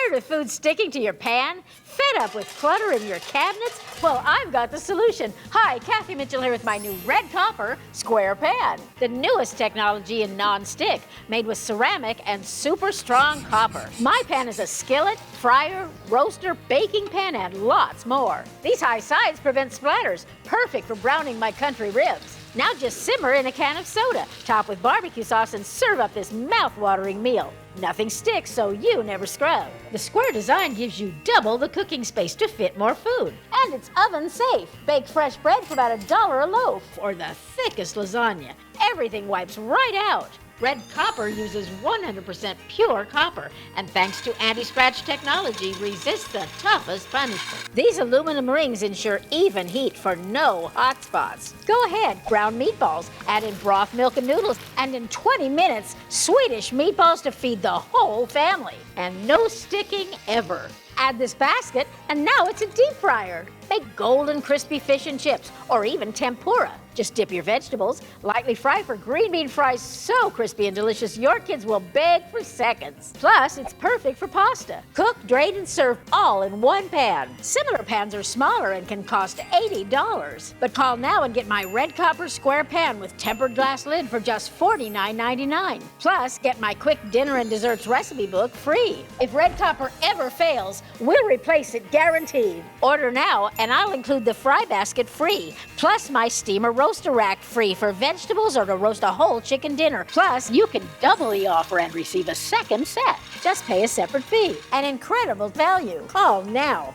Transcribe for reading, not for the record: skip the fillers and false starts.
Tired of food sticking to your pan? Fed up with clutter in your cabinets? Well, I've got the solution. Hi, Kathy Mitchell here with my new red copper square pan. The newest technology in non-stick, made with ceramic and super strong copper. My pan is a skillet, fryer, roaster, baking pan, and lots more. These high sides prevent splatters, perfect for browning my country ribs. Now just simmer in a can of soda, top with barbecue sauce, and serve up this mouth-watering meal. Nothing sticks, so you never scrub. The square design gives you double the cooking space to fit more food. And it's oven safe. Bake fresh bread for about $1 a loaf, or the thickest lasagna. Everything wipes right out. Red copper uses 100% pure copper, and thanks to anti-scratch technology, resists the toughest punishment. These aluminum rings ensure even heat for no hot spots. Go ahead, brown meatballs, add in broth, milk, and noodles, and in 20 minutes, Swedish meatballs to feed the whole family. And no sticking ever. Add this basket, and now it's a deep fryer. Make golden crispy fish and chips, or even tempura. Just dip your vegetables, lightly fry for green bean fries so crispy and delicious your kids will beg for seconds. Plus, it's perfect for pasta. Cook, drain, and serve all in one pan. Similar pans are smaller and can cost $80. But call now and get my red copper square pan with tempered glass lid for just $49.99. Plus, get my quick dinner and desserts recipe book free. If red copper ever fails, we'll replace it guaranteed. Order now and I'll include the fry basket free, plus my steamer roaster rack free for vegetables or to roast a whole chicken dinner. Plus, you can double the offer and receive a second set. Just pay a separate fee. An incredible value. Call now.